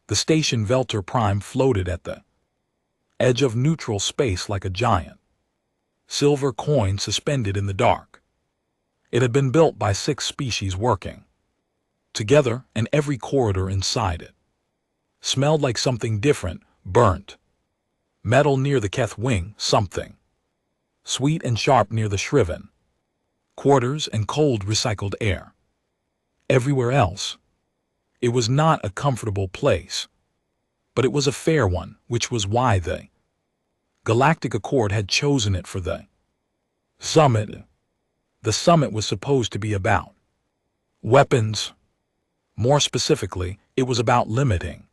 The station Velter Prime floated at the edge of neutral space like a giant silver coin suspended in the dark. It had been built by 6 species working together, and every corridor inside it smelled like something different: burnt metal near the Keth wing, something sweet and sharp near the Shriven quarters, and cold recycled air everywhere else. It was not a comfortable place, but it was a fair one, which was why the Galactic Accord had chosen it for the summit. The summit was supposed to be about weapons. More specifically, it was about limiting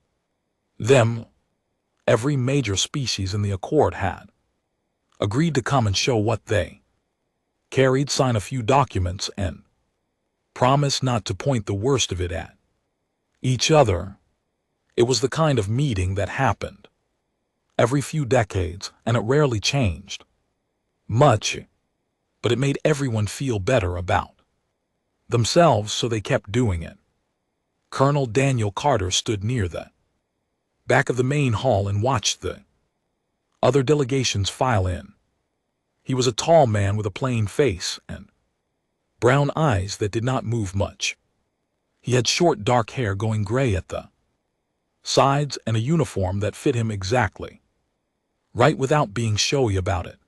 them. Every major species in the Accord had agreed to come and show what they carried, sign a few documents, and promise not to point the worst of it at each other. It was the kind of meeting that happened every few decades, and it rarely changed much, but it made everyone feel better about themselves, so they kept doing it. Colonel Daniel Carter stood near the back of the main hall and watched the other delegations file in. He was a tall man with a plain face and brown eyes that did not move much. He had short dark hair going gray at the sides and a uniform that fit him exactly right without being showy about it.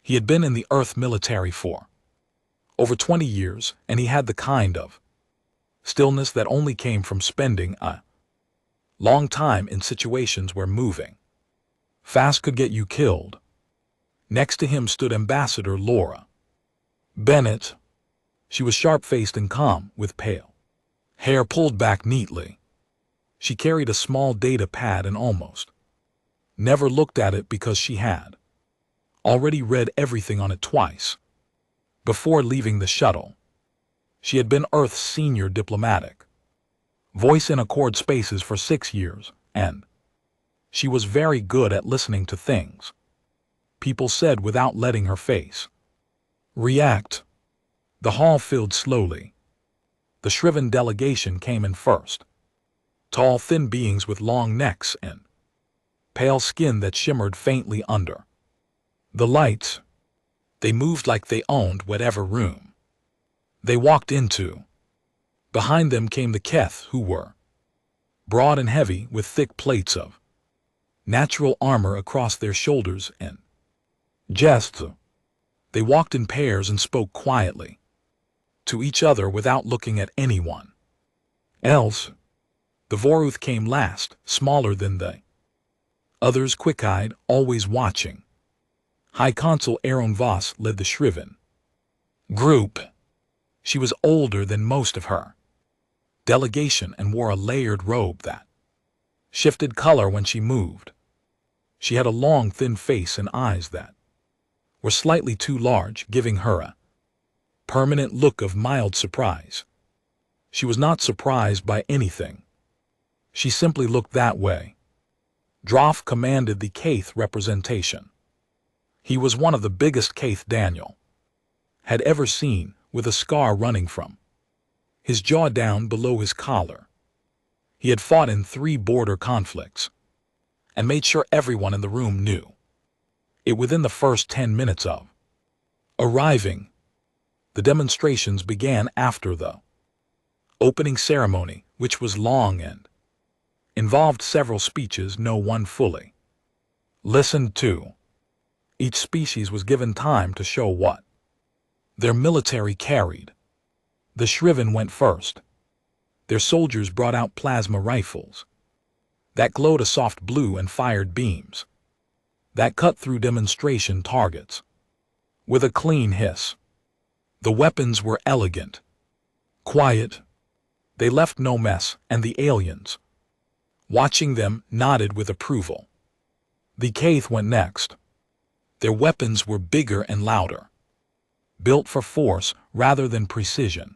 He had been in the Earth military for over 20 years, and he had the kind of stillness that only came from spending a long time in situations where moving fast could get you killed. Next to him stood Ambassador Laura Bennett. She was sharp-faced and calm, with pale hair pulled back neatly. She carried a small data pad and almost never looked at it because she had already read everything on it twice before leaving the shuttle. She had been Earth's senior diplomatic voice in Accord spaces for 6 years, and she was very good at listening to things people said without letting her face react. The hall filled slowly. The Shriven delegation came in first. Tall, thin beings with long necks and pale skin that shimmered faintly under the lights. They moved like they owned whatever room they walked into. Behind them came the Keth, who were broad and heavy, with thick plates of natural armor across their shoulders and chests. They walked in pairs and spoke quietly to each other without looking at anyone else. The Voruth came last, smaller than the others, quick-eyed, always watching. High Consul Aaron Voss led the Shriven group. She was older than most of her delegation and wore a layered robe that shifted color when she moved. She had a long, thin face and eyes that were slightly too large, giving her a permanent look of mild surprise. She was not surprised by anything. She simply looked that way. Droff commanded the Kaith representation. He was one of the biggest Kaith Daniel had ever seen, with a scar running from his jaw down below his collar. He had fought in 3 border conflicts and made sure everyone in the room knew it within the first 10 minutes of arriving. The demonstrations began after the opening ceremony, which was long and involved several speeches no one fully listened to. Each species was given time to show what their military carried. The Shriven went first. Their soldiers brought out plasma rifles that glowed a soft blue and fired beams that cut through demonstration targets with a clean hiss. The weapons were elegant, quiet. They left no mess, and the aliens, watching them, nodded with approval. The Kaith went next. Their weapons were bigger and louder, built for force rather than precision.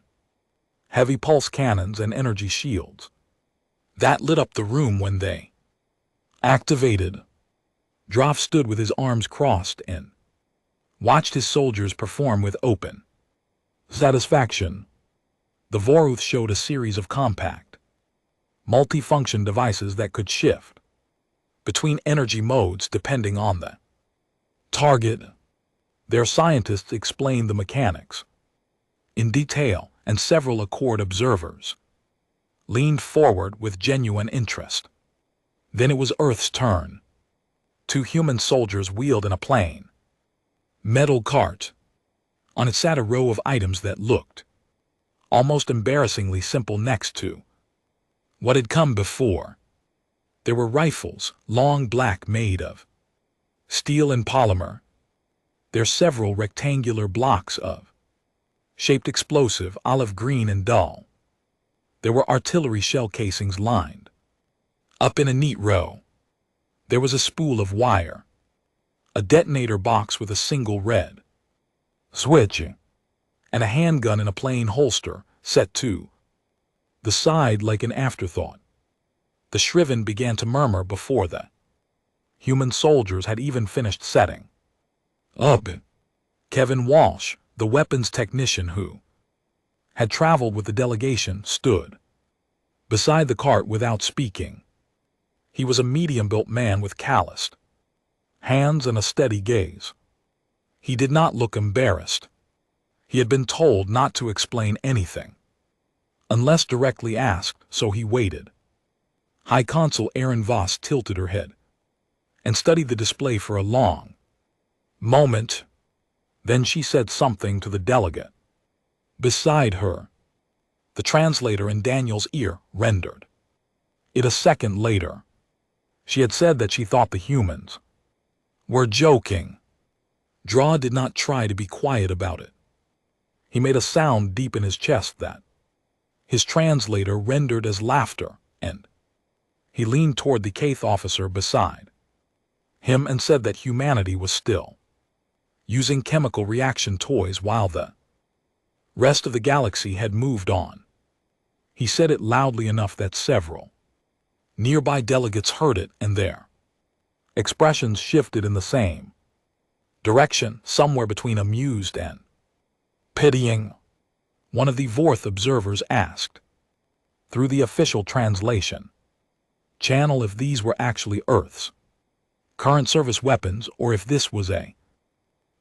Heavy pulse cannons and energy shields that lit up the room when they activated. Droff stood with his arms crossed and watched his soldiers perform with open satisfaction. The Voruth showed a series of compact multifunction devices that could shift between energy modes depending on the target. Their scientists explained the mechanics in detail, and several Accord observers leaned forward with genuine interest. Then it was Earth's turn. 2 human soldiers wheeled in a plain metal cart. On it sat a row of items that looked almost embarrassingly simple next to what had come before. There were rifles, long black, made of steel and polymer. There several rectangular blocks of shaped explosive, olive green and dull. There were artillery shell casings lined up in a neat row. There was a spool of wire, a detonator box with a single red switch, and a handgun in a plain holster set to the side like an afterthought. The Shriven began to murmur before the human soldiers had even finished setting up. Kevin Walsh, the weapons technician who had traveled with the delegation, stood beside the cart without speaking. He was a medium-built man with calloused hands and a steady gaze. He did not look embarrassed. He had been told not to explain anything unless directly asked, so he waited. High Consul Erin Voss tilted her head and studied the display for a long moment. Then she said something to the delegate beside her. The translator in Daniel's ear rendered it a second later. She had said that she thought the humans were joking. Draw did not try to be quiet about it. He made a sound deep in his chest that his translator rendered as laughter, and he leaned toward the Kaith officer beside him and said that humanity was still using chemical reaction toys while the rest of the galaxy had moved on. He said it loudly enough that several nearby delegates heard it, and their expressions shifted in the same direction, somewhere between amused and pitying. One of the Vorth observers asked, through the official translation channel, if these were actually Earth's current service weapons or if this was a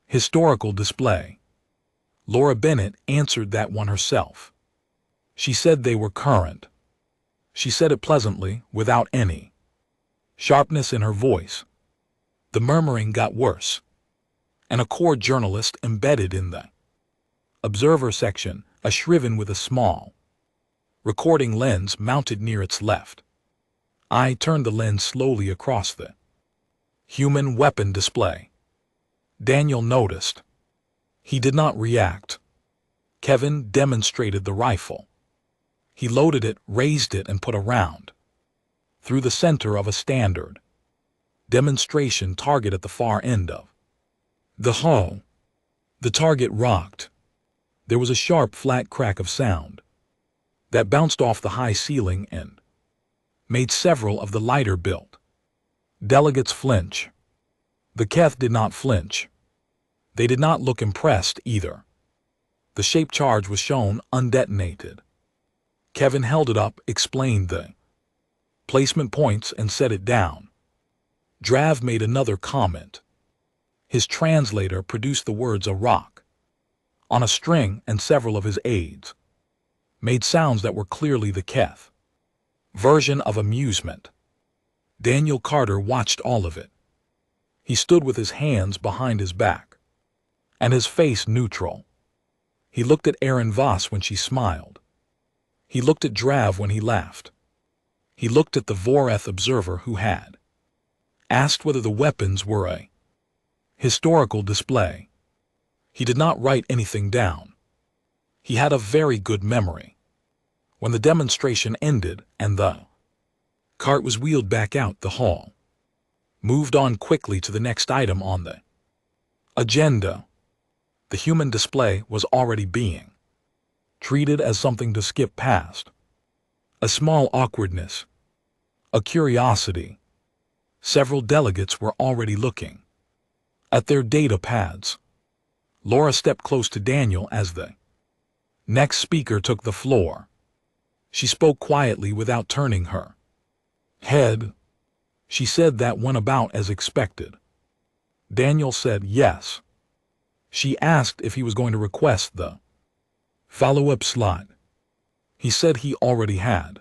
historical display. Laura Bennett answered that one herself. She said they were current. She said it pleasantly, without any sharpness in her voice. The murmuring got worse. An Accord journalist embedded in the observer section, a Shriven with a small recording lens mounted near its left eye, turned the lens slowly across the human weapon display. Daniel noticed. He did not react. Kevin demonstrated the rifle. He loaded it, raised it, and put a round through the center of a standard demonstration target at the far end of the hall. The target rocked. There was a sharp, flat crack of sound that bounced off the high ceiling and made several of the lighter-built delegates flinch. The Keth did not flinch. They did not look impressed either. The shape charge was shown undetonated. Kevin held it up, explained the placement points, and set it down. Drav made another comment. His translator produced the words "a rock" on a string, and several of his aides made sounds that were clearly the Keth version of amusement. Daniel Carter watched all of it. He stood with his hands behind his back and his face neutral. He looked at Erin Voss when she smiled. He looked at Drav when he laughed. He looked at the Voreth observer who had asked whether the weapons were a historical display. He did not write anything down. He had a very good memory. When the demonstration ended and the cart was wheeled back out the hall, moved on quickly to the next item on the agenda. The human display was already being treated as something to skip past. A small awkwardness, a curiosity. Several delegates were already looking at their data pads. Laura stepped close to Daniel as the next speaker took the floor. She spoke quietly without turning her head. She said that went about as expected. Daniel said yes. She asked if he was going to request the follow-up slot. He said he already had.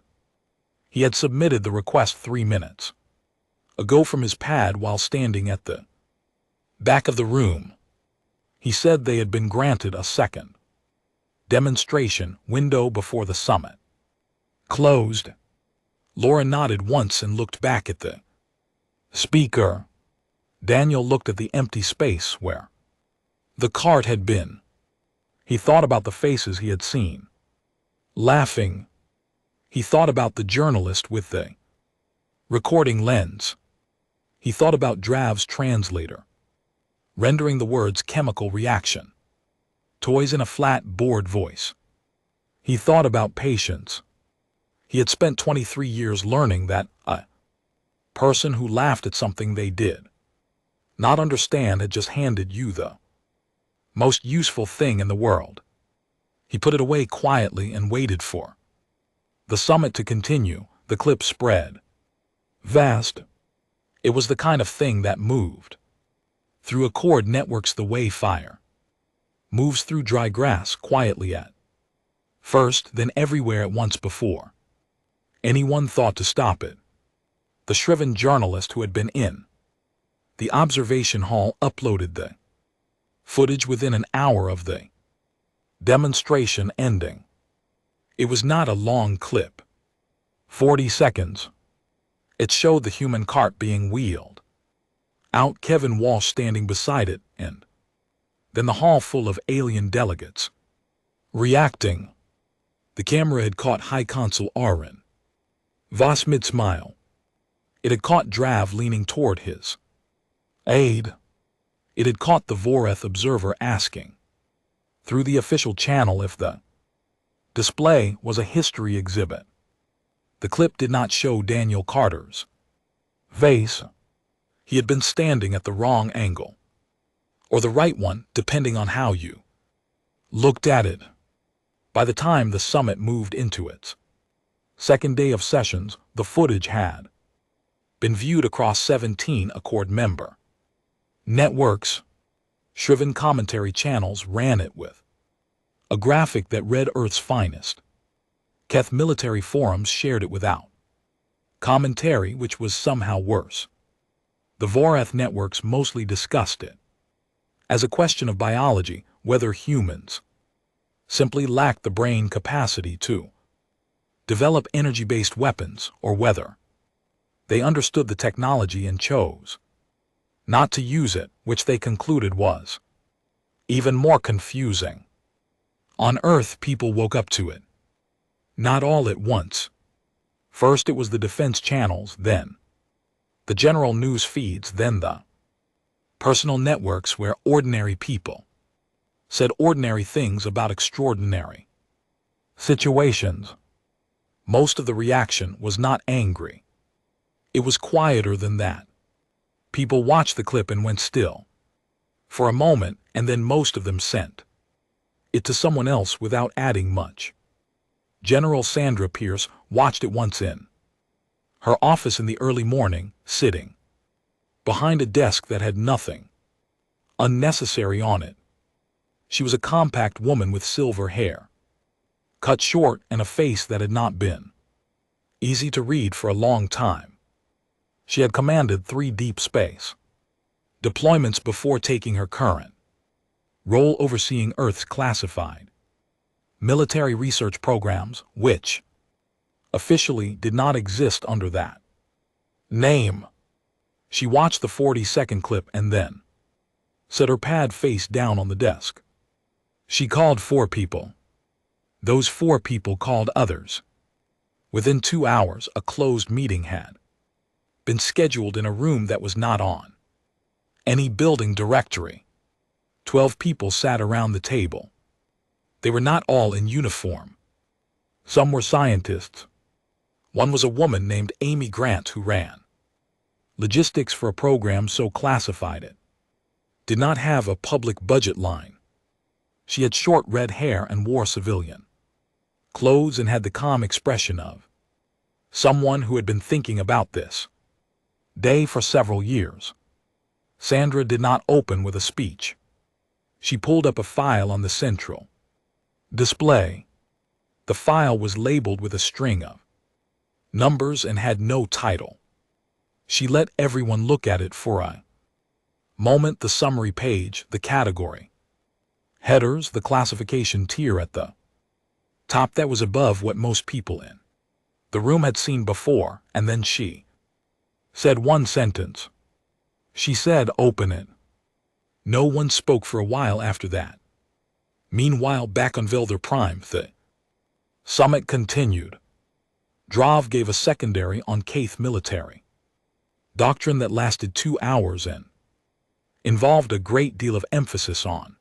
He had submitted the request 3 minutes ago from his pad while standing at the back of the room. He said they had been granted a second demonstration window before the summit closed. Laura nodded once and looked back at the speaker. Daniel looked at the empty space where the cart had been. He thought about the faces he had seen laughing. He thought about the journalist with the recording lens. He thought about Drav's translator rendering the words chemical reaction. Toys in a flat, bored voice. He thought about patience. He had spent 23 years learning that a person who laughed at something they did not understand had just handed you the most useful thing in the world. He put it away quietly and waited for the summit to continue. The clip spread vast. It was the kind of thing that moved through a cord networks the way fire moves through dry grass quietly at first, then everywhere at once before anyone thought to stop it. The shriven journalist who had been in the observation hall uploaded the footage within an hour of the demonstration ending. It was not a long clip. 40 seconds. It showed the human cart being wheeled out, Kevin Walsh standing beside it, and then the hall full of alien delegates reacting. The camera had caught High Consul Arun Voss mid-smile. It had caught Drav leaning toward his aide. It had caught the Voreth observer asking through the official channel if the display was a history exhibit. The clip did not show Daniel Carter's face. He had been standing at the wrong angle, or the right one, depending on how you looked at it. By the time the summit moved into its second day of sessions, the footage had been viewed across 17 Accord member networks. Shriven commentary channels ran it with a graphic that read Earth's finest. Keth military forums shared it without commentary, which was somehow worse. The Voreth networks mostly discussed it as a question of biology, whether humans simply lacked the brain capacity to develop energy-based weapons, or whether they understood the technology and chose not to use it, which they concluded was even more confusing. On Earth, people woke up to it. Not all at once. First it was the defense channels, then the general news feeds, then the personal networks where ordinary people said ordinary things about extraordinary situations. Most of the reaction was not angry. It was quieter than that. People watched the clip and went still for a moment, and then most of them sent it to someone else without adding much. General Sandra Pierce watched it once in her office in the early morning, sitting behind a desk that had nothing unnecessary on it. She was a compact woman with silver hair, cut short, and a face that had not been easy to read for a long time. She had commanded 3 deep space deployments before taking her current role overseeing Earth's classified military research programs, which officially did not exist under that name. She watched the 40-second clip and then set her pad face down on the desk. She called 4 people. Those 4 people called others. Within 2 hours, a closed meeting had been scheduled in a room that was not on any building directory. 12 people sat around the table. They were not all in uniform. Some were scientists. One was a woman named Amy Grant who ran logistics for a program so classified it did not have a public budget line. She had short red hair and wore civilian clothes and had the calm expression of someone who had been thinking about this day for several years. Sandra did not open with a speech. She pulled up a file on the central display. The file was labeled with a string of numbers and had no title. She let everyone look at it for a moment. The summary page, the category headers, the classification tier at the top that was above what most people in the room had seen before, and then she said one sentence. She said, "Open it." No one spoke for a while after that. Meanwhile, back on Velder Prime, the summit continued. Drav gave a secondary on Kaith military doctrine that lasted 2 hours and involved a great deal of emphasis on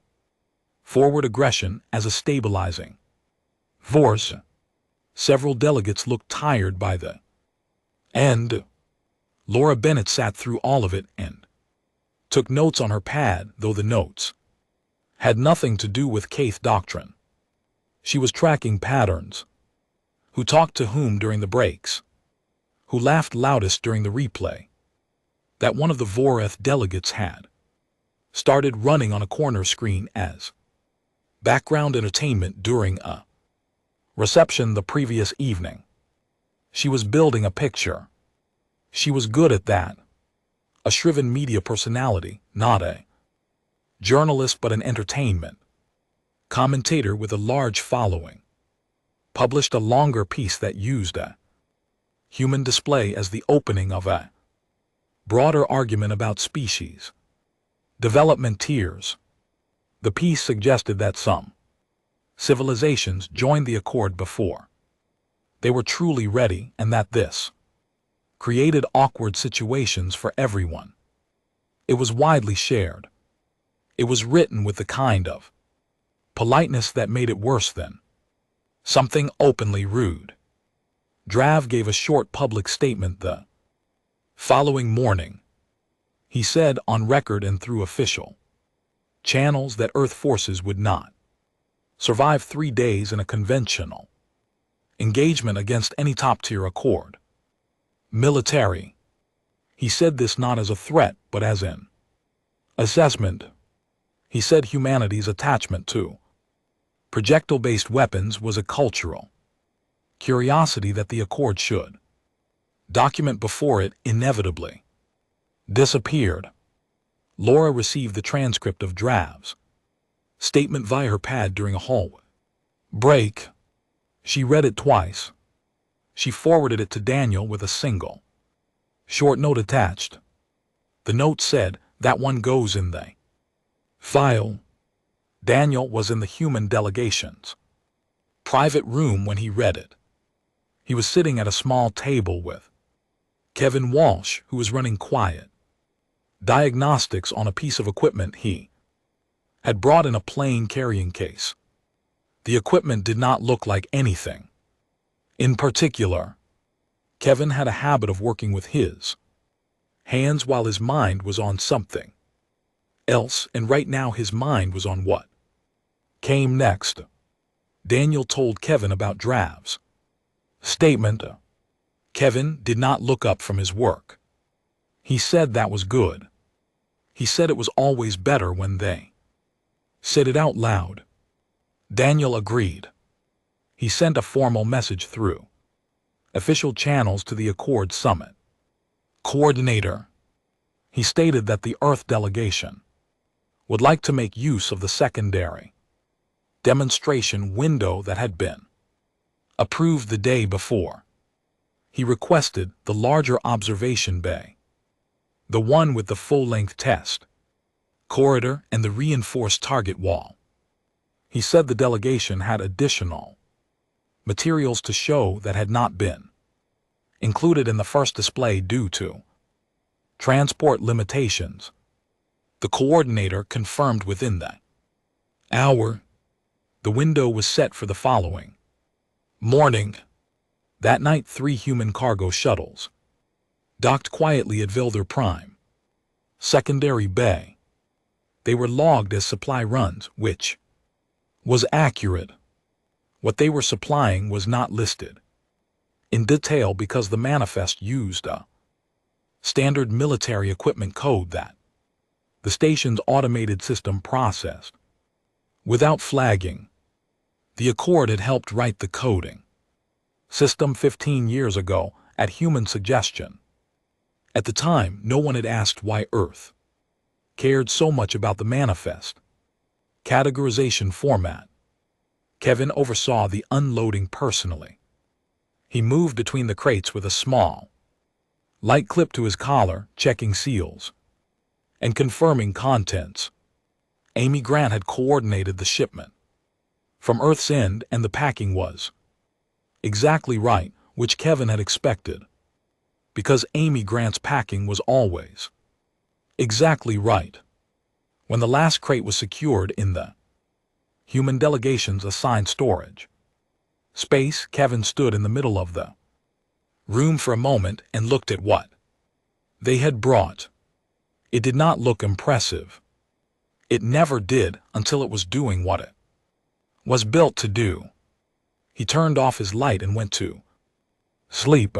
forward aggression as a stabilizing force. Several delegates looked tired by the end. Laura Bennett sat through all of it and took notes on her pad, though the notes had nothing to do with Kaith doctrine. She was tracking patterns. Who talked to whom during the breaks? Who laughed loudest during the replay? That one of the Voreth delegates had started running on a corner screen as background entertainment during a reception the previous evening. She was building a picture. She was good at that. A shriven media personality, not a journalist but an entertainment commentator with a large following, published a longer piece that used a human display as the opening of a broader argument about species development tiers. The piece suggested that some civilizations joined the accord before they were truly ready, and that this created awkward situations for everyone. It was widely shared. It was written with the kind of politeness that made it worse than something openly rude. Drav gave a short public statement the following morning. He said on record and through official channels that Earth forces would not survive 3 days in a conventional engagement against any top-tier accord. Military. He said this not as a threat, but as an assessment. He said humanity's attachment to projectile-based weapons was a cultural curiosity that the accord should document before it inevitably disappeared. Laura received the transcript of Drav's statement via her pad during a hallway break. She read it twice. She forwarded it to Daniel with a single short note attached. The note said, "That one goes in the file." Daniel was in the human delegation's private room when he read it. He was sitting at a small table with Kevin Walsh, who was running quiet diagnostics on a piece of equipment he had brought in a plain carrying case. The equipment did not look like anything in particular. Kevin had a habit of working with his hands while his mind was on something else, and right now his mind was on what came next. Daniel told Kevin about Drav's statement. Kevin did not look up from his work. He said that was good. He said it was always better when they said it out loud. Daniel agreed. He sent a formal message through official channels to the Accord Summit coordinator. He stated that the Earth delegation would like to make use of the secondary demonstration window that had been approved the day before. He requested the larger observation bay, the one with the full-length test corridor and the reinforced target wall. He said the delegation had additional materials to show that had not been included in the first display due to transport limitations. The coordinator confirmed within the hour. The window was set for the following morning. That night, 3 human cargo shuttles docked quietly at Velder Prime secondary bay. They were logged as supply runs, which was accurate. What they were supplying was not listed in detail because the manifest used a standard military equipment code that the station's automated system processed without flagging. The Accord had helped write the coding system 15 years ago at human suggestion. At the time, no one had asked why Earth cared so much about the manifest categorization format. Kevin oversaw the unloading personally. He moved between the crates with a small light clip to his collar, checking seals and confirming contents. Amy Grant had coordinated the shipment from Earth's end, and the packing was exactly right, which Kevin had expected, because Amy Grant's packing was always exactly right. When the last crate was secured in the human delegation's assigned storage space, Kevin stood in the middle of the room for a moment and looked at what they had brought. It did not look impressive. It never did until it was doing what it was built to do. He turned off his light and went to sleep.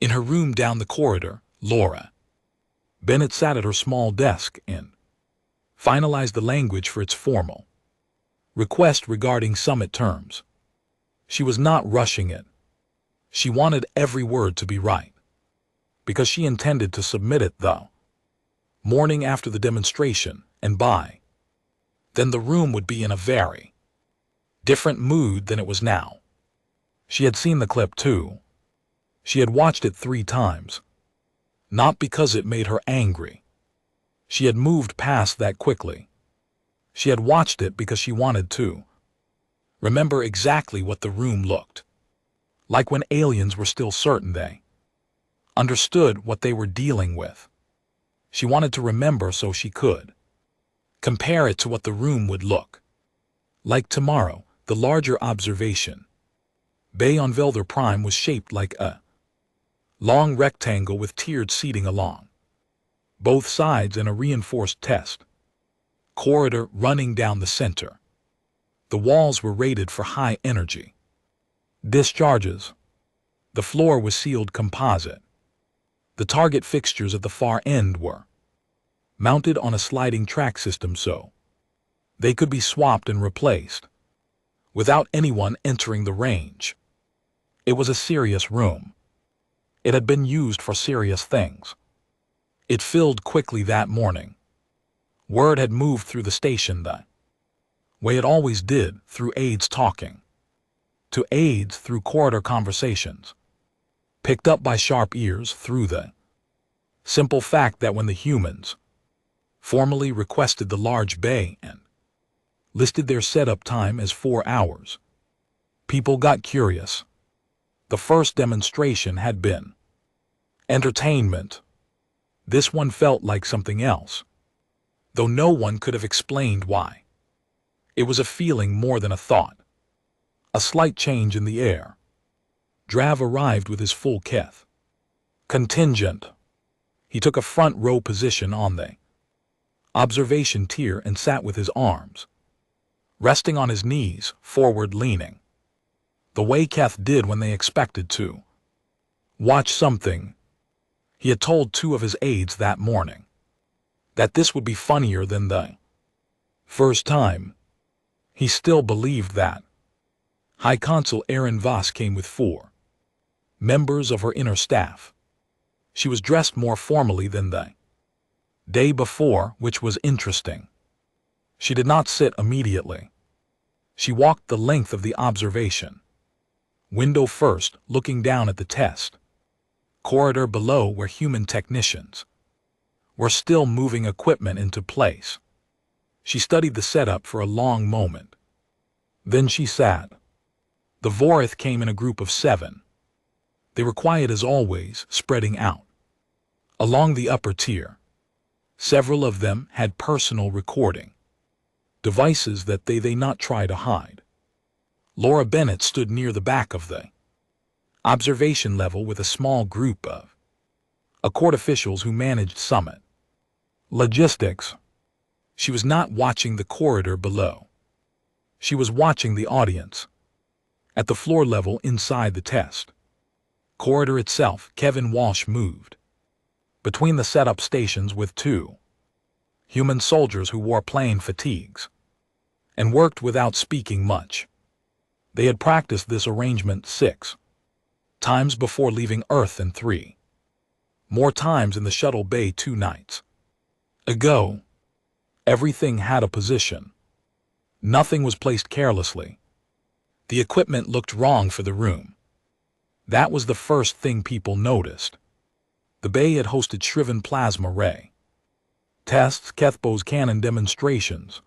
In her room down the corridor, Laura Bennett sat at her small desk and finalized the language for its formal request regarding summit terms. She was not rushing it. She wanted every word to be right, because she intended to submit it the morning after the demonstration, and by then the room would be in a very different mood than it was now. She had seen the clip too. She had watched it 3 times. Not because it made her angry. She had moved past that quickly. She had watched it because she wanted to remember exactly what the room looked like when aliens were still certain they understood what they were dealing with. She wanted to remember so she could compare it to what the room would look like tomorrow. The larger observation bay on Velder Prime was shaped like a long rectangle with tiered seating along both sides and a reinforced test corridor running down the center. The walls were rated for high energy discharges. The floor was sealed composite. The target fixtures at the far end were mounted on a sliding track system so they could be swapped and replaced without anyone entering the range. It was a serious room. It had been used for serious things. It filled quickly that morning. Word had moved through the station the way it always did, through aides talking to aides, through corridor conversations, picked up by sharp ears, through the simple fact that when the humans formally requested the large bay and listed their setup time as 4 hours, people got curious. The first demonstration had been entertainment. This one felt like something else, though no one could have explained why. It was a feeling more than a thought. A slight change in the air. Drav arrived with his full Keth contingent. He took a front row position on the observation tier and sat with his arms resting on his knees, forward leaning, the way Keth did when they expected to watch something. He had told 2 of his aides that morning that this would be funnier than the first time. He still believed that. High Consul Erin Voss came with 4 members of her inner staff. She was dressed more formally than the day before, which was interesting. She did not sit immediately. She walked the length of the observation window first, looking down at the test corridor below where human technicians were still moving equipment into place. She studied the setup for a long moment. Then she sat. The Vorith came in a group of 7. They were quiet as always, spreading out along the upper tier. Several of them had personal recording devices that they not try to hide. Laura Bennett stood near the back of the observation level with a small group of Accord officials who managed summit logistics. She was not watching the corridor below. She was watching the audience. At the floor level inside the test corridor itself, Kevin Walsh moved between the setup stations with two human soldiers who wore plain fatigues and worked without speaking much. They had practiced this arrangement 6 times before leaving Earth and 3 more times in the shuttle bay 2 nights ago. Everything had a position. Nothing was placed carelessly. The equipment looked wrong for the room. That was the first thing people noticed. The bay had hosted shriven plasma ray tests, Kethbo's cannon demonstrations,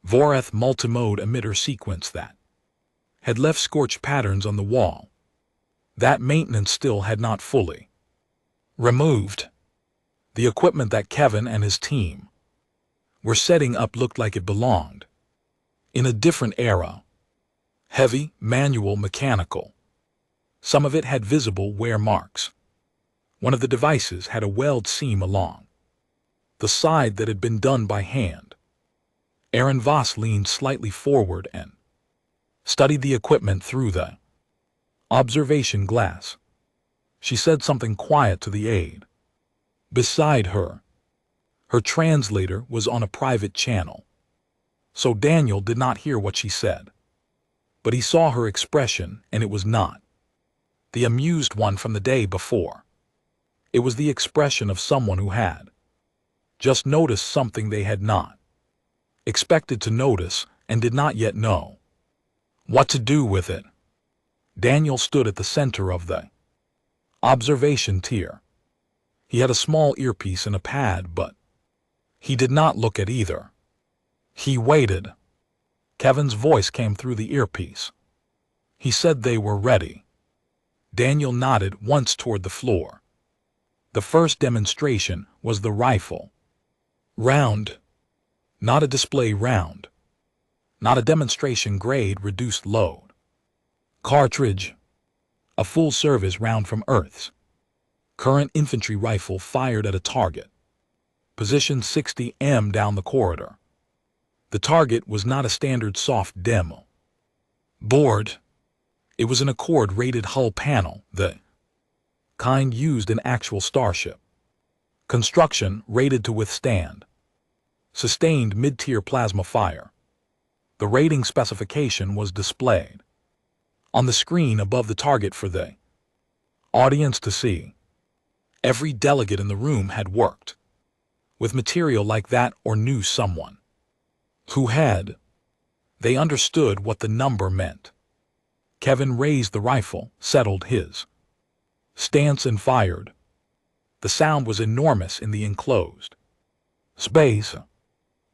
Vorath multimode emitter sequence that had left scorched patterns on the wall. That maintenance still had not fully removed. The equipment that Kevin and his team were setting up looked like it belonged in a different era. Heavy, manual, mechanical. Some of it had visible wear marks. One of the devices had a weld seam along the side that had been done by hand. Aaron Voss leaned slightly forward and studied the equipment through the observation glass. She said something quiet to the aide beside her. Her translator was on a private channel, so Daniel did not hear what she said. But he saw her expression, and it was not the amused one from the day before. It was the expression of someone who had just noticed something they had not expected to notice and did not yet know what to do with it. Daniel stood at the center of the observation tier. He had a small earpiece and a pad, but he did not look at either. He waited. Kevin's voice came through the earpiece. He said they were ready. Daniel nodded once toward the floor. The first demonstration was the rifle round, not a display round, not a demonstration grade reduced load cartridge, a full-service round from Earth's current infantry rifle fired at a target positioned 60 m down the corridor. The target was not a standard soft demo board. It was an Accord-rated hull panel, the kind used in actual starship construction, rated to withstand sustained mid-tier plasma fire. The rating specification was displayed on the screen above the target for the audience to see. Every delegate in the room had worked with material like that or knew someone who had. They understood what the number meant. Kevin raised the rifle, settled his stance and fired. The sound was enormous in the enclosed space.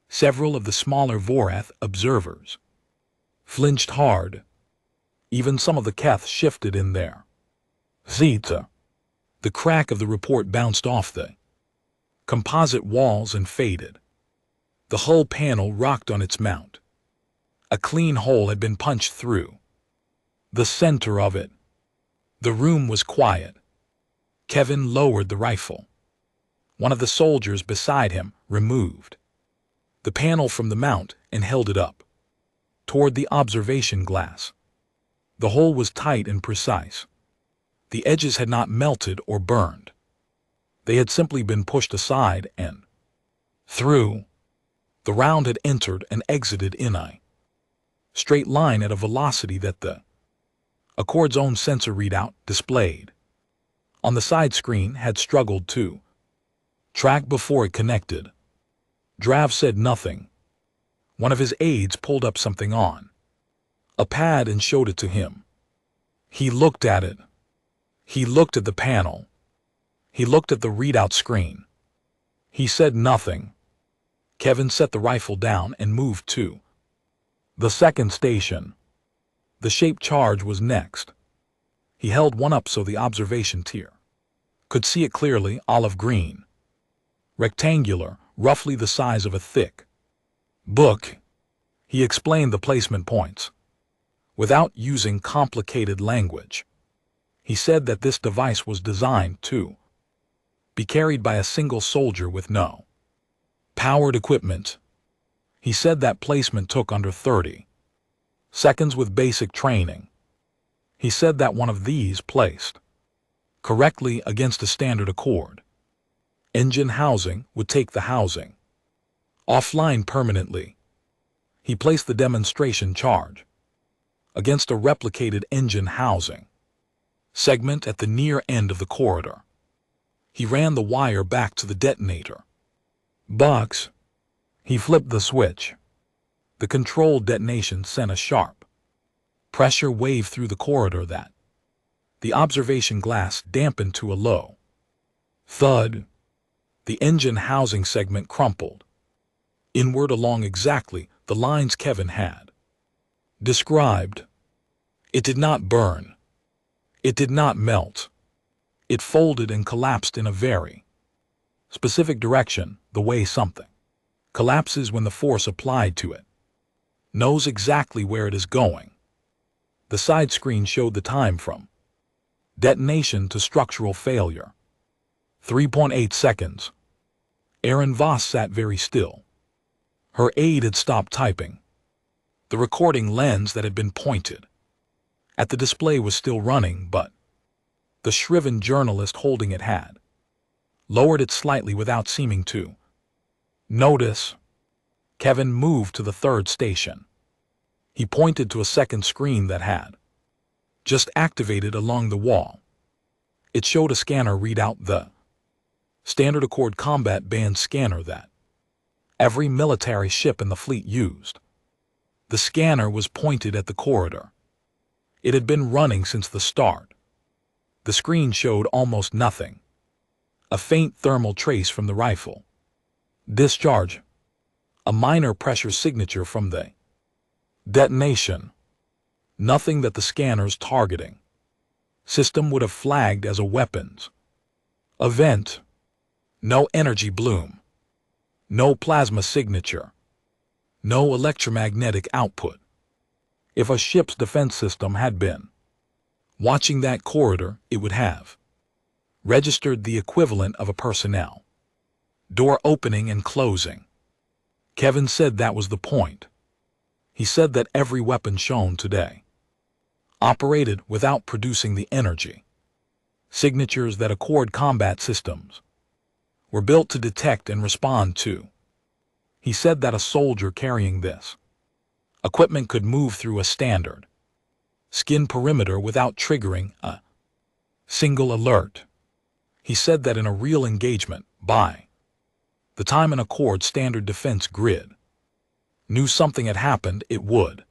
Several of the smaller Vorath observers flinched hard. Even some of the Keth shifted in their seats. The crack of the report bounced off the composite walls and faded. The hull panel rocked on its mount. A clean hole had been punched through the center of it. The room was quiet. Kevin lowered the rifle. One of the soldiers beside him removed the panel from the mount and held it up toward the observation glass. The hole was tight and precise. The edges had not melted or burned. They had simply been pushed aside and through. The round had entered and exited in a straight line at a velocity that the Accord's own sensor readout displayed on the side screen had struggled to track before it connected. Drav said nothing. One of his aides pulled up something on a pad and showed it to him. He looked at it. He looked at the panel. He looked at the readout screen. He said nothing. Kevin set the rifle down and moved to the second station. The shape charge was next. He held one up so the observation tier could see it clearly, olive green, rectangular, roughly the size of a thick book. He explained the placement points without using complicated language. He said that this device was designed to be carried by a single soldier with no powered equipment. He said that placement took under 30 Seconds with basic training. He said that one of these placed correctly against a standard Accord engine housing would take the housing offline permanently. He placed the demonstration charge against a replicated engine housing segment at the near end of the corridor. He ran the wire back to the detonator box. He flipped the switch. The controlled detonation sent a sharp pressure wave through the corridor that the observation glass dampened to a low thud. The engine housing segment crumpled inward along exactly the lines Kevin had described. It did not burn. It did not melt. It folded and collapsed in a very specific direction, the way something collapses when the force applied to it knows exactly where it is going. The side screen showed the time from detonation to structural failure. 3.8 seconds. Erin Voss sat very still. Her aide had stopped typing. The recording lens that had been pointed at the display was still running, but the shriven journalist holding it had lowered it slightly without seeming to notice. Kevin moved to the third station. He pointed to a second screen that had just activated along the wall. It showed a scanner read out the standard Accord combat band scanner that every military ship in the fleet used. The scanner was pointed at the corridor. It had been running since the start. The screen showed almost nothing. A faint thermal trace from the rifle discharge. A minor pressure signature from the detonation. Nothing that the scanner's targeting system would have flagged as a weapons event. No energy bloom. No plasma signature. No electromagnetic output. If a ship's defense system had been watching that corridor, it would have registered the equivalent of a personnel door opening and closing. Kevin said that was the point. He said that every weapon shown today operated without producing the energy signatures that Accord combat systems were built to detect and respond to. He said that a soldier carrying this equipment could move through a standard skin perimeter without triggering a single alert. He said that in a real engagement, by the time an Accord standard defense grid knew something had happened, it would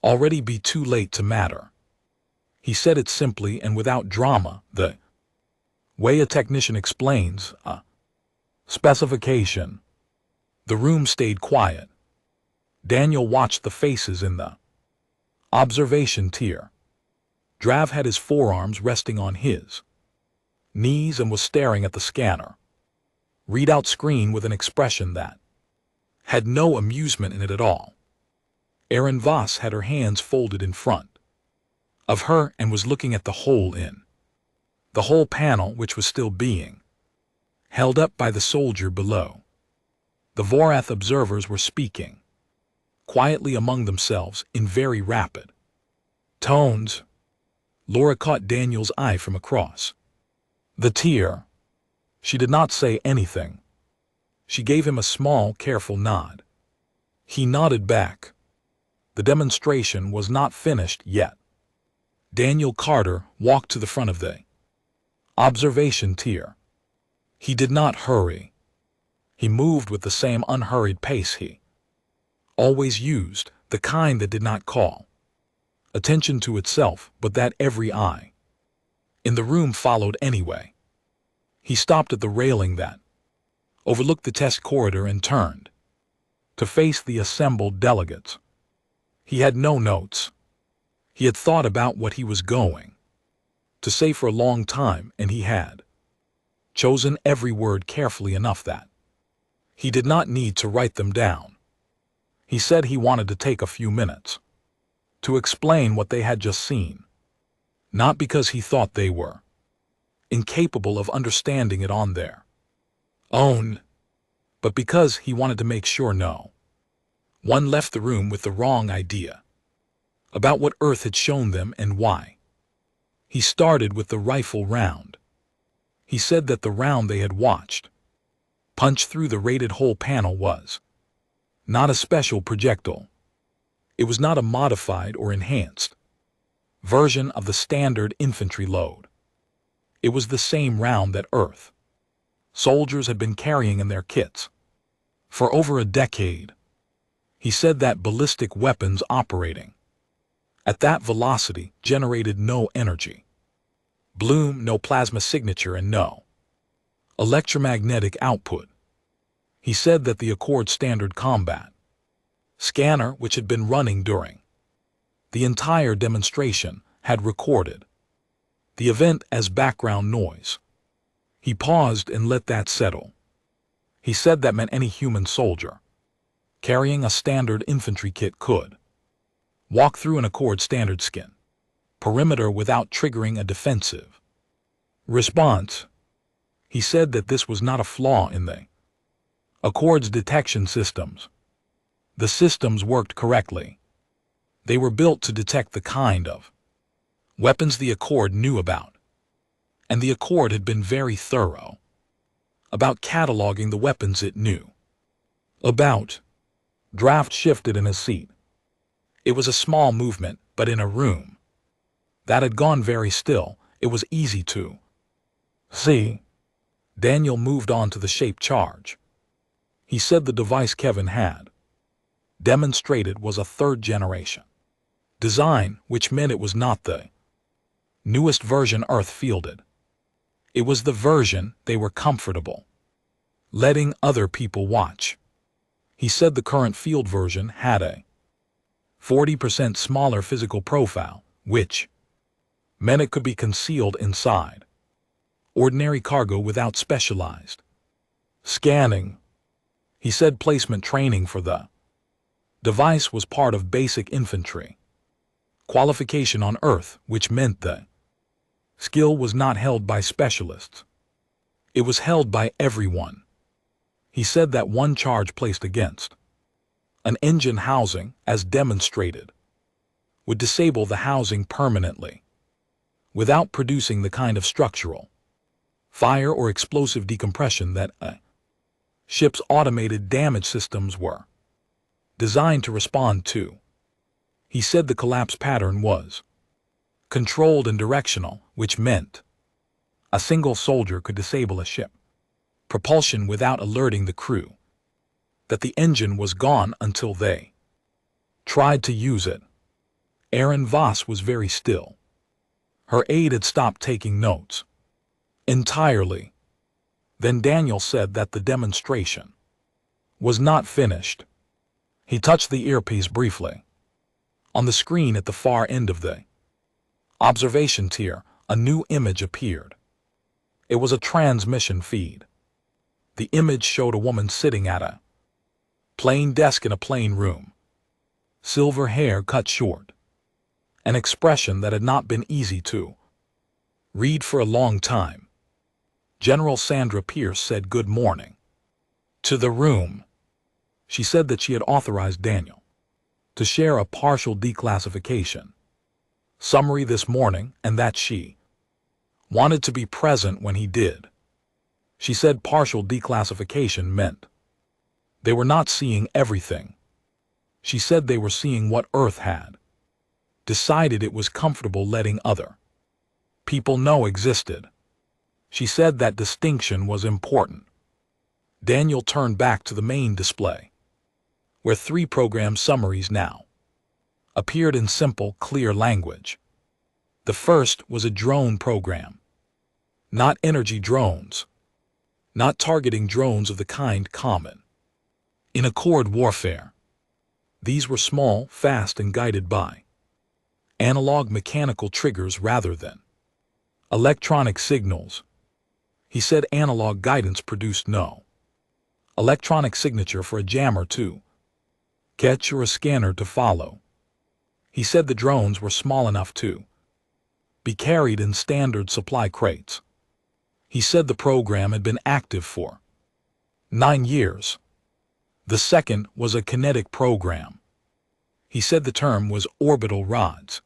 already be too late to matter. He said it simply and without drama, the way a technician explains a specification. The room stayed quiet. Daniel watched the faces in the observation tier. Drav had his forearms resting on his knees and was staring at the scanner readout screen with an expression that had no amusement in it at all. Erin Voss had her hands folded in front of her and was looking at the hole in the whole panel, which was still being held up by the soldier below. The Vorath observers were speaking quietly among themselves in very rapid tones. Laura caught Daniel's eye from across the tier. She did not say anything. She gave him a small, careful nod. He nodded back. The demonstration was not finished yet. Daniel Carter walked to the front of the observation tier. He did not hurry. He moved with the same unhurried pace he always used, the kind that did not call attention to itself, but that every eye in the room followed anyway. He stopped at the railing that overlooked the test corridor and turned to face the assembled delegates. He had no notes. He had thought about what he was going to say for a long time, and he had chosen every word carefully enough that he did not need to write them down. He said he wanted to take a few minutes to explain what they had just seen, not because he thought they were incapable of understanding it on their own, but because he wanted to make sure no one left the room with the wrong idea. about what Earth had shown them and why. He started with the rifle round. He said that the round they had watched, punched through the rated hole panel, was not a special projectile. It was not a modified or enhanced version of the standard infantry load. It was the same round that Earth soldiers had been carrying in their kits for over a decade. He said that ballistic weapons operating at that velocity generated no energy, bloom, no plasma signature, and no electromagnetic output. He said that the Accord Standard Combat Scanner, which had been running during the entire demonstration, had recorded the event as background noise. He paused and let that settle. He said that meant any human soldier carrying a standard infantry kit could walk through an Accord Standard skin perimeter without triggering a defensive response. He said that this was not a flaw in the Accord's detection systems. The systems worked correctly. They were built to detect the kind of weapons the Accord knew about, and the Accord had been very thorough about cataloging the weapons it knew about. Draft shifted in his seat. It was a small movement, but in a room that had gone very still, it was easy to see. Daniel moved on to the shape charge. He said the device Kevin had demonstrated was a third-generation design, which meant it was not the newest version Earth fielded. It was the version they were comfortable letting other people watch. He said the current field version had a 40% smaller physical profile, which meant it could be concealed inside ordinary cargo without specialized scanning. He said placement training for the device was part of basic infantry qualification on Earth, which meant the skill was not held by specialists. It was held by everyone. He said that one charge placed against an engine housing, as demonstrated, would disable the housing permanently without producing the kind of structural fire or explosive decompression that a ship's automated damage systems were designed to respond to. He said the collapse pattern was controlled and directional, which meant a single soldier could disable a ship propulsion without alerting the crew that the engine was gone until they tried to use it. Erin Voss was very still. Her aide had stopped taking notes entirely. Then Daniel said that the demonstration was not finished. He touched the earpiece briefly. On the screen at the far end of the observation tier, a new image appeared. It was a transmission feed. The image showed a woman sitting at a plain desk in a plain room. Silver hair cut short. An expression that had not been easy to read for a long time. General Sandra Pierce said good morning to the room. She said that she had authorized Daniel to share a partial declassification summary this morning and that she wanted to be present when he did. She said partial declassification meant they were not seeing everything. She said they were seeing what Earth had decided it was comfortable letting other people know existed. She said that distinction was important. Daniel turned back to the main display, where 3 program summaries now appeared in simple, clear language. The first was a drone program. Not energy drones. Not targeting drones of the kind common in Accord warfare. These were small, fast, and guided by analog mechanical triggers rather than electronic signals. He said analog guidance produced no electronic signature for a jammer to catch or a scanner to follow. He said the drones were small enough to be carried in standard supply crates. He said the program had been active for 9 years. The second was a kinetic program. He said the term was orbital rods.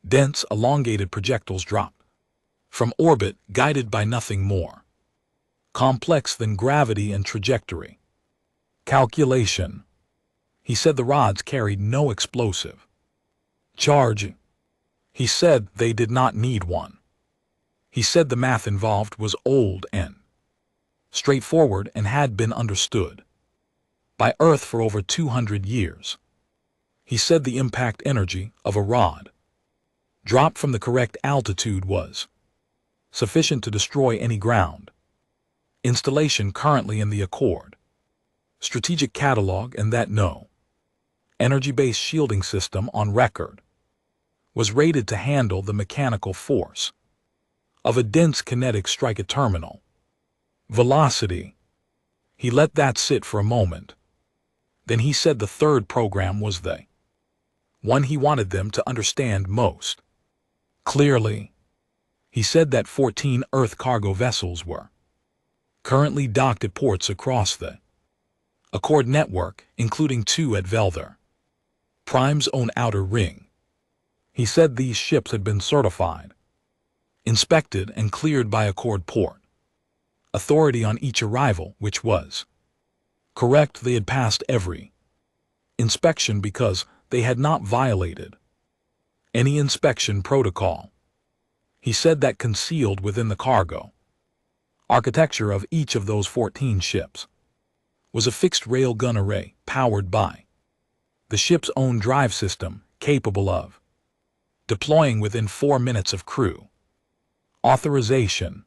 Dense, elongated projectiles dropped from orbit, guided by nothing more complex than gravity and trajectory calculation. He said the rods carried no explosive charge. He said they did not need one. He said the math involved was old and straightforward and had been understood by Earth for over 200 years. He said the impact energy of a rod dropped from the correct altitude was sufficient to destroy any ground installation currently in the Accord strategic catalog, and that no energy-based shielding system on record was rated to handle the mechanical force of a dense kinetic strike at terminal velocity. He let that sit for a moment. Then he said the third program was the one he wanted them to understand most clearly. He said that 14 Earth cargo vessels were currently docked at ports across the Accord network, including 2 at Velther, Prime's own outer ring. He said these ships had been certified, inspected, and cleared by Accord Port Authority on each arrival, which was correct. They had passed every inspection because they had not violated any inspection protocol. He said that concealed within the cargo architecture of each of those 14 ships was a fixed railgun array powered by the ship's own drive system, capable of deploying within 4 minutes of crew authorization.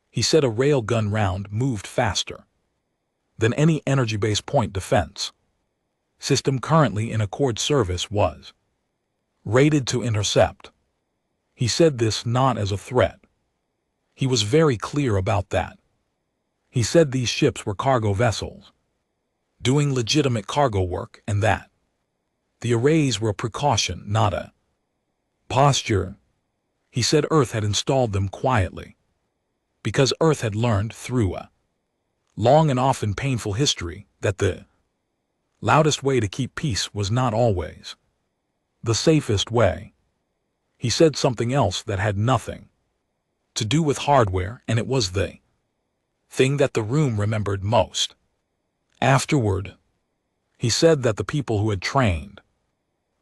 He said a railgun round moved faster than any energy-based point defense system currently in Accord service was rated to intercept. He said this not as a threat. He was very clear about that. He said these ships were cargo vessels doing legitimate cargo work, and that the arrays were a precaution, not a posture. He said Earth had installed them quietly because Earth had learned through a long and often painful history that the loudest way to keep peace was not always the safest way. He said something else that had nothing to do with hardware, and it was the thing that the room remembered most. Afterward, he said that the people who had trained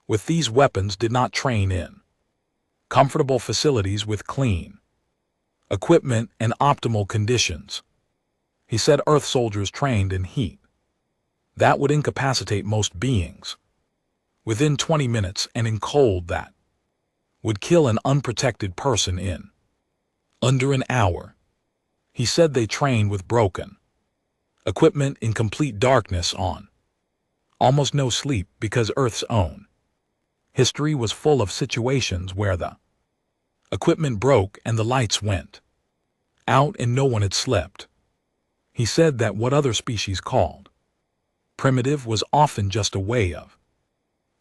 with these weapons did not train in comfortable facilities with clean equipment and optimal conditions. He said Earth soldiers trained in heat that would incapacitate most beings within 20 minutes, and in cold that would kill an unprotected person in under an hour. He said they trained with broken equipment in complete darkness on almost no sleep because Earth's own history was full of situations where the equipment broke and the lights went out and no one had slept. He said that what other species called primitive was often just a way of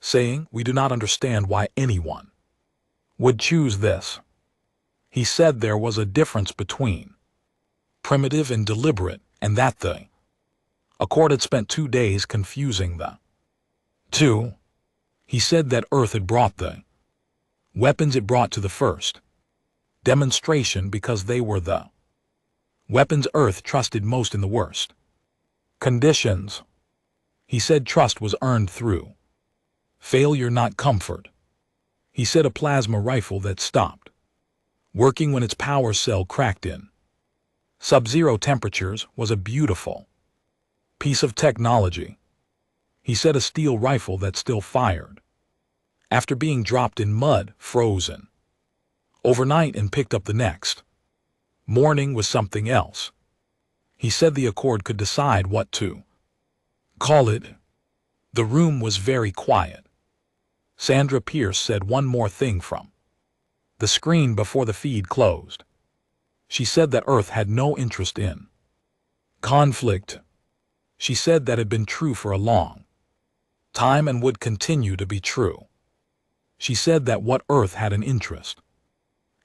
saying we do not understand why anyone would choose this. He said there was a difference between primitive and deliberate, and that the Accord had spent 2 days confusing the two. He said that Earth had brought the weapons it brought to the first demonstration because they were the weapons Earth trusted most in the worst conditions. He said trust was earned through failure, not comfort. He said a plasma rifle that stopped working when its power cell cracked in sub-zero temperatures was a beautiful piece of technology. He said a steel rifle that still fired after being dropped in mud, frozen overnight, and picked up the next morning was something else. He said the Accord could decide what to call it. The room was very quiet. Sandra Pierce said one more thing from the screen before the feed closed. She said that Earth had no interest in conflict. She said that had been true for a long time and would continue to be true. She said that what Earth had an interest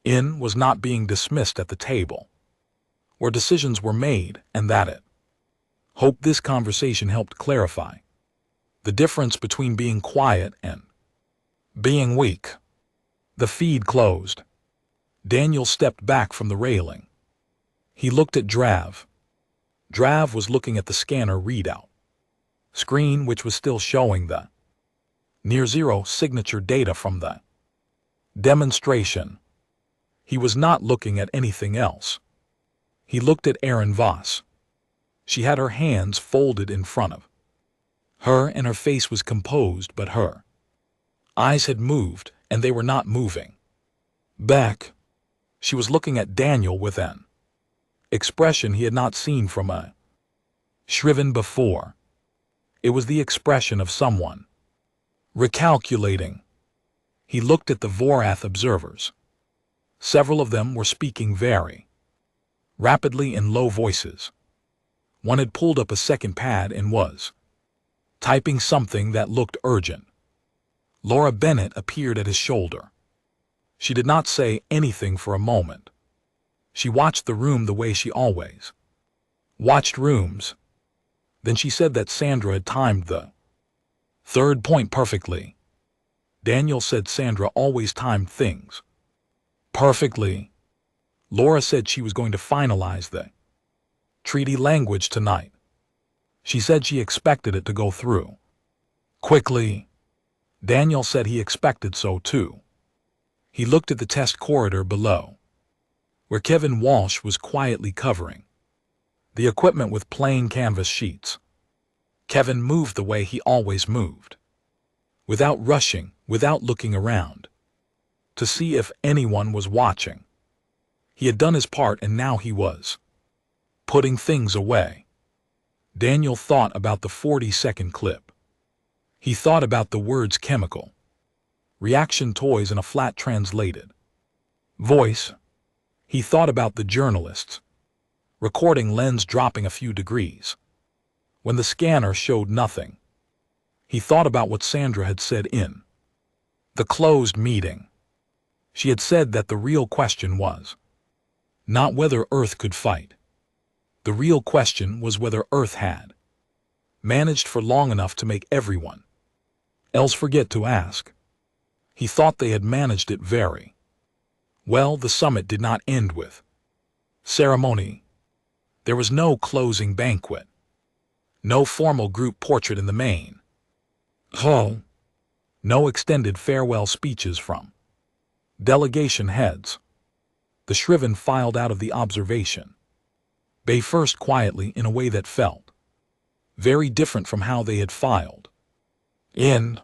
in was not being dismissed at the table where decisions were made, and that it hoped this conversation helped clarify The difference between being quiet and being weak. The feed closed. Daniel stepped back from the railing. He looked at Drav. Drav was looking at the scanner readout screen, which was still showing the near-zero signature data from the demonstration. He was not looking at anything else. He looked at Erin Voss. She had her hands folded in front of her, and her face was composed, but her eyes had moved, and they were not moving back. She was looking at Daniel with an expression he had not seen from a Shriven before. It was the expression of someone recalculating. He looked at the Vorath observers. Several of them were speaking very rapidly in low voices. One had pulled up a second pad and was typing something that looked urgent. Laura Bennett appeared at his shoulder. She did not say anything for a moment. She watched the room the way she always watched rooms. Then she said that Sandra had timed the third point perfectly. Daniel said Sandra always timed things perfectly. Laura said she was going to finalize the treaty language tonight. She said she expected it to go through quickly. Daniel said he expected so too. He looked at the test corridor below, where Kevin Walsh was quietly covering the equipment with plain canvas sheets. Kevin moved the way he always moved, without rushing, without looking around to see if anyone was watching. He had done his part, and now he was putting things away. Daniel thought about the 40-second clip. He thought about the words chemical reaction toys in a flat translated voice. He thought about the journalists recording lens dropping a few degrees when the scanner showed nothing. He thought about what Sandra had said in the closed meeting. She had said that the real question was not whether Earth could fight. The real question was whether Earth had managed for long enough to make everyone else forget to ask. He thought they had managed it very well. The summit did not end with ceremony. There was no closing banquet, no formal group portrait in the main hall, no extended farewell speeches from delegation heads. The Shriven filed out of the observation bay first quietly in a way that felt very different from how they had filed in.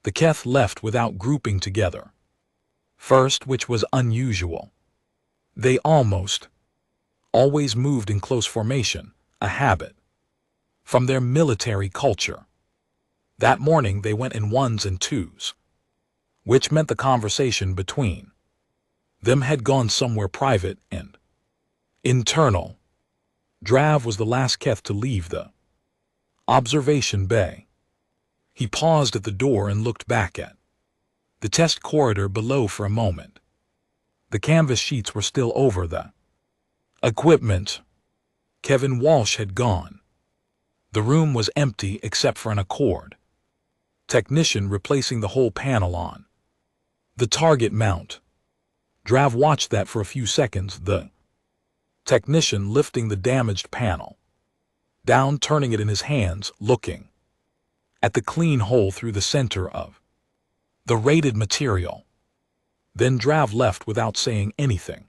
The Keth left without grouping together first, which was unusual. They almost always moved in close formation, a habit from their military culture. That morning they went in ones and twos, which meant the conversation between them had gone somewhere private and internal. Drav was the last Keth to leave the observation bay. He paused at the door and looked back at the test corridor below for a moment. The canvas sheets were still over the equipment. Kevin Walsh had gone. The room was empty except for an Accord technician replacing the whole panel on the target mount. Drav watched that for a few seconds, the technician lifting the damaged panel down, turning it in his hands, looking at the clean hole through the center of the rated material. Then Drav left without saying anything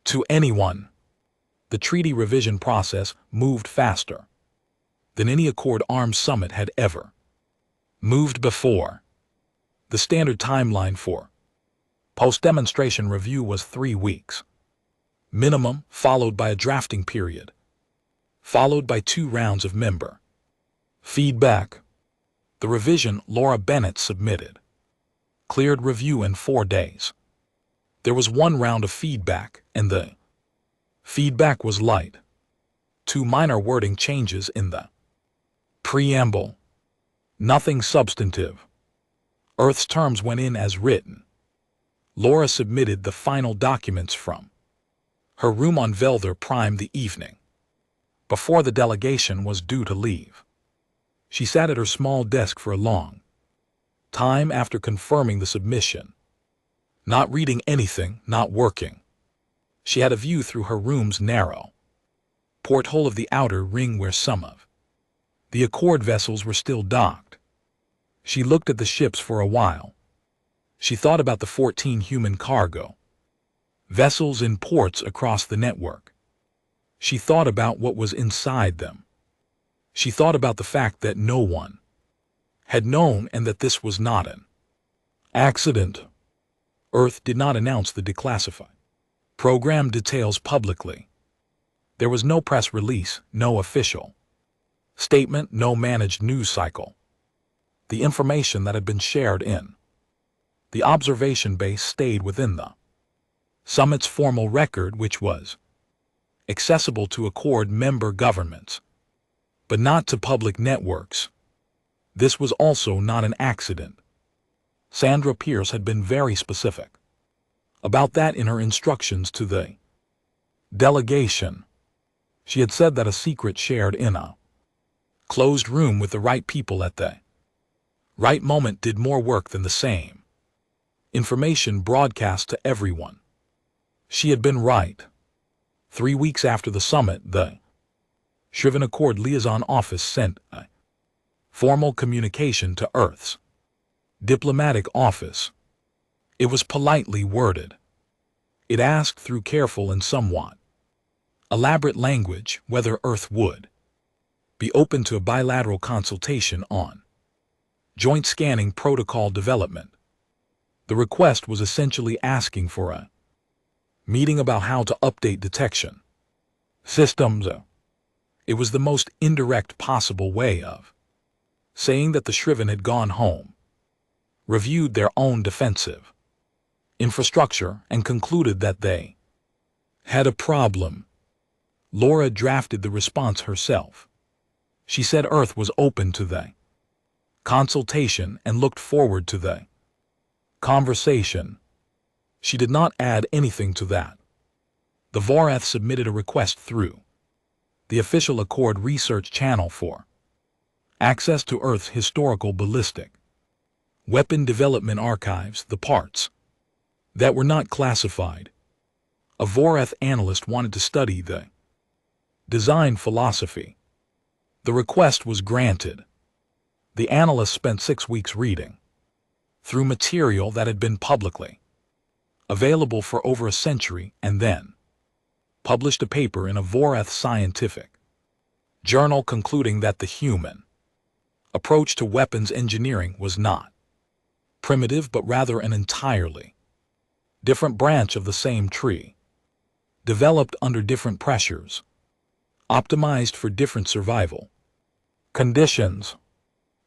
to anyone. The treaty revision process moved faster than any Accord Arms summit had ever moved before. The standard timeline for post-demonstration review was 3 weeks minimum, followed by a drafting period, followed by 2 rounds of member feedback. The revision Laura Bennett submitted cleared review in 4 days. There was 1 round of feedback, and the feedback was light. 2 minor wording changes in the preamble. Nothing substantive. Earth's terms went in as written. Laura submitted the final documents from her room on Velther Prime the evening before the delegation was due to leave. She sat at her small desk for a long time after confirming the submission. Not reading anything, not working. She had a view through her room's narrow porthole of the outer ring where some of the Accord vessels were still docked. She looked at the ships for a while. She thought about the 14 human cargo vessels in ports across the network. She thought about what was inside them. She thought about the fact that no one had known and that this was not an accident. Earth did not announce the declassified program details publicly. There was no press release, no official statement, no managed news cycle. The information that had been shared in the observation base stayed within the summit's formal record, which was accessible to Accord member governments, but not to public networks. This was also not an accident. Sandra Pierce had been very specific about that in her instructions to the delegation. She had said that a secret shared in a closed room with the right people at the right moment did more work than the same information broadcast to everyone. She had been right. 3 weeks after the summit, the Shriven Accord Liaison Office sent a formal communication to Earth's diplomatic office. It was politely worded. It asked through careful and somewhat elaborate language whether Earth would be open to a bilateral consultation on joint scanning protocol development. The request was essentially asking for a meeting about how to update detection systems. It was the most indirect possible way of saying that the Shriven had gone home, reviewed their own defensive infrastructure, and concluded that they had a problem. Laura drafted the response herself. She said Earth was open to the consultation and looked forward to the conversation. She did not add anything to that. The Vorath submitted a request through the official Accord research channel for access to Earth's historical ballistic weapon development archives, the parts that were not classified. A Vorath analyst wanted to study the design philosophy. The request was granted. The analyst spent 6 weeks reading through material that had been publicly available for over a century and then published a paper in a Vorath scientific journal concluding that the human approach to weapons engineering was not primitive but rather an entirely different branch of the same tree, developed under different pressures, optimized for different survival conditions.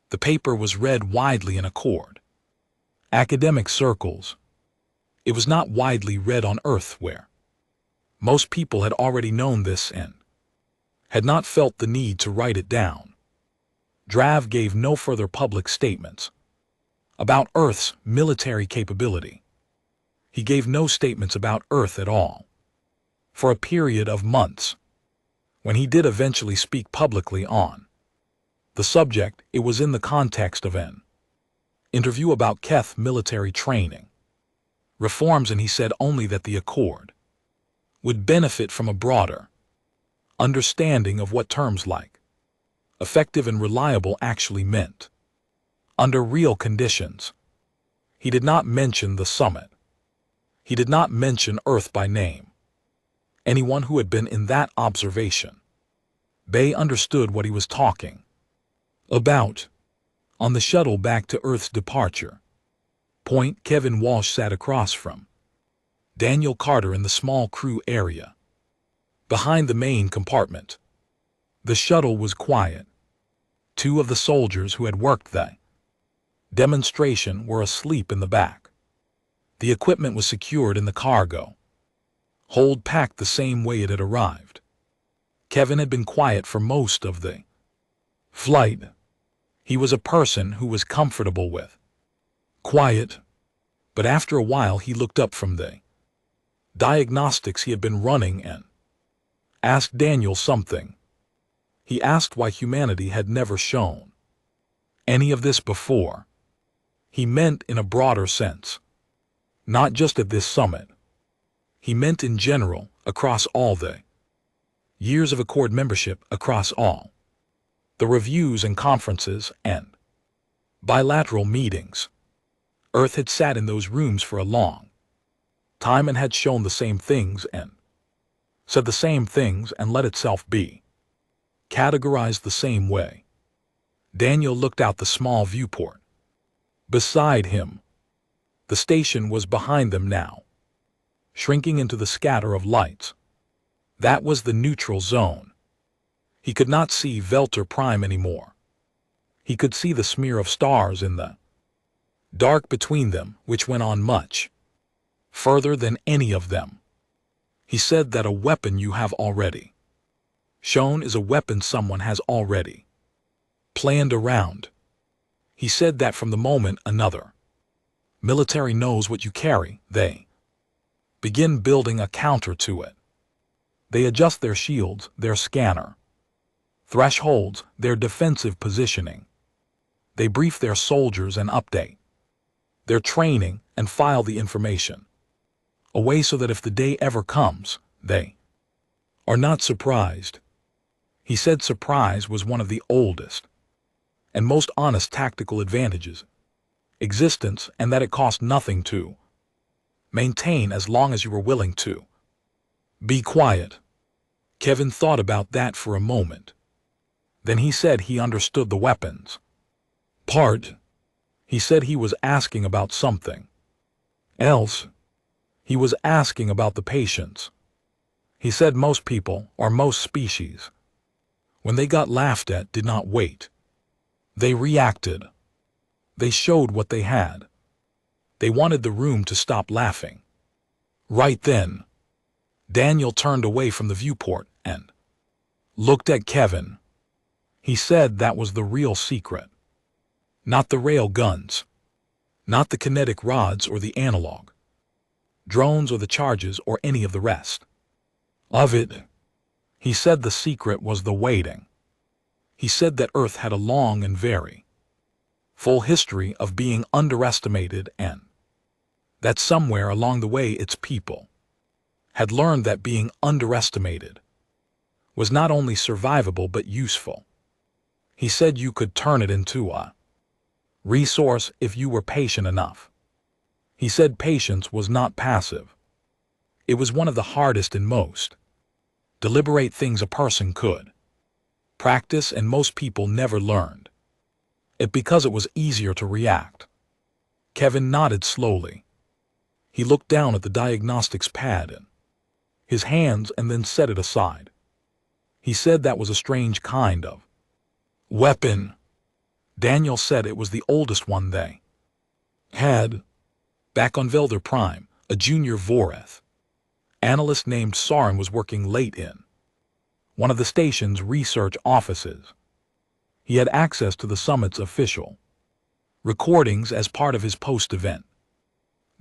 The paper was read widely in Accord academic circles. It was not widely read on Earth, where most people had already known this and had not felt the need to write it down. Drav gave no further public statements about Earth's military capability. He gave no statements about Earth at all for a period of months. When he did eventually speak publicly on the subject, it was in the context of an interview about Keth military training reforms, and he said only that the Accord would benefit from a broader understanding of what terms like effective and reliable actually meant under real conditions. He did not mention the summit. He did not mention Earth by name. Anyone who had been in that observation bay understood what he was talking about. On the shuttle back to Earth's departure point, Kevin Walsh sat across from Daniel Carter in the small crew area behind the main compartment. The shuttle was quiet. 2 of the soldiers who had worked the demonstration were asleep in the back. The equipment was secured in the cargo hold, packed the same way it had arrived. Kevin had been quiet for most of the flight. He was a person who was comfortable with quiet, but after a while he looked up from the diagnostics he had been running and asked Daniel something. He asked why humanity had never shown any of this before. He meant in a broader sense. Not just at this summit. He meant in general, across all the years of Accord membership, across all the reviews and conferences and bilateral meetings. Earth had sat in those rooms for a long time and had shown the same things and said the same things and let itself be categorized the same way. Daniel looked out the small viewport. Beside him, the station was behind them now, shrinking into the scatter of lights. That was the neutral zone. He could not see Velter Prime anymore. He could see the smear of stars in the dark between them, which went on much further than any of them. He said that a weapon you have already shown is a weapon someone has already planned around. He said that from the moment another military knows what you carry, they begin building a counter to it. They adjust their shields, their scanner thresholds, their defensive positioning. They brief their soldiers and update their training and file the information away so that if the day ever comes, they are not surprised. He said surprise was one of the oldest and most honest tactical advantages existence, and that it cost nothing to maintain as long as you were willing to be quiet. Kevin thought about that for a moment. Then he said he understood the weapons part. He said he was asking about something else. He was asking about the patients. He said most people, or most species, when they got laughed at, did not wait. They reacted. They showed what they had. They wanted the room to stop laughing. Right then, Daniel turned away from the viewport and looked at Kevin. He said that was the real secret. Not the rail guns. Not the kinetic rods or the analog drones or the charges or any of the rest of it. He said the secret was the waiting. He said that Earth had a long and very full history of being underestimated, and that somewhere along the way its people had learned that being underestimated was not only survivable but useful. He said you could turn it into a resource if you were patient enough. He said patience was not passive. It was one of the hardest and most deliberate things a person could practice, and most people never learned it because it was easier to react. Kevin nodded slowly. He looked down at the diagnostics pad in his hands and then set it aside. He said that was a strange kind of weapon. Daniel said it was the oldest one they had. Back on Velter Prime, a junior Voreth analyst named Sarin was working late in one of the station's research offices. He had access to the summit's official recordings as part of his post-event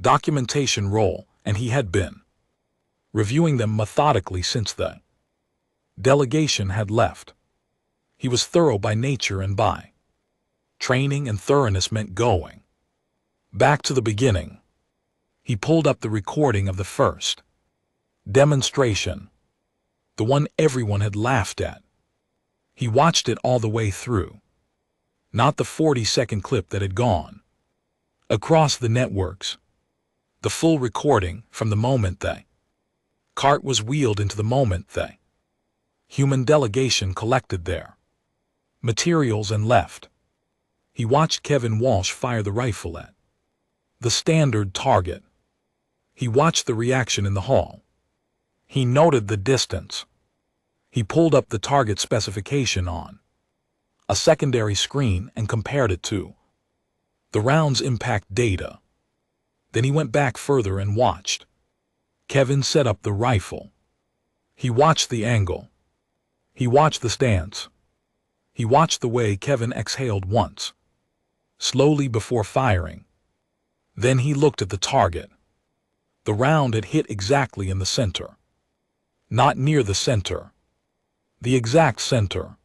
documentation role, and he had been reviewing them methodically since the delegation had left. He was thorough by nature, and by training and thoroughness meant going back to the beginning. He pulled up the recording of the first demonstration, the one everyone had laughed at. He watched it all the way through, not the 40-second clip that had gone across the networks. The full recording from the moment the cart was wheeled into the moment the human delegation collected their materials and left. He watched Kevin Walsh fire the rifle at the standard target. He watched the reaction in the hall. He noted the distance. He pulled up the target specification on a secondary screen and compared it to the round's impact data. Then he went back further and watched Kevin set up the rifle. He watched the angle. He watched the stance. He watched the way Kevin exhaled once, slowly before firing. Then he looked at the target. The round had hit exactly in the center. Not near the center. The exact center.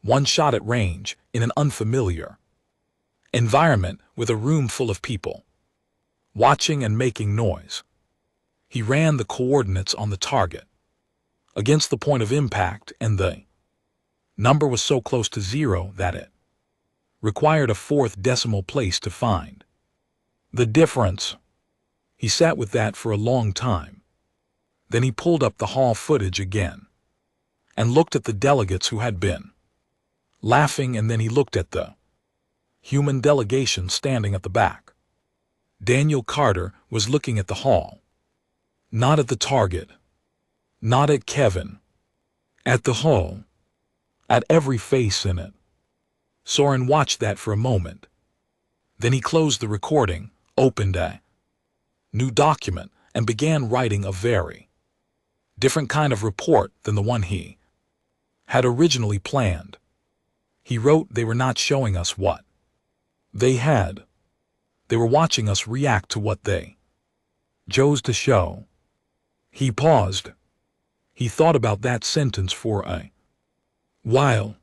One shot at range, in an unfamiliar environment with a room full of people, watching and making noise. He ran the coordinates on the target against the point of impact, and the number was so close to zero that it required a fourth decimal place to find the difference. He sat with that for a long time. Then he pulled up the hall footage again and looked at the delegates who had been laughing, and then he looked at the human delegation standing at the back. Daniel Carter was looking at the hall, not at the target, not at Kevin, at the hall, at every face in it. Soren watched that for a moment. Then he closed the recording, opened a new document, and began writing a very different kind of report than the one he had originally planned. He wrote they were not showing us what they had. They were watching us react to what they chose to show. He paused. He thought about that sentence for a while.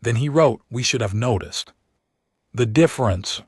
Then he wrote, we should have noticed the difference.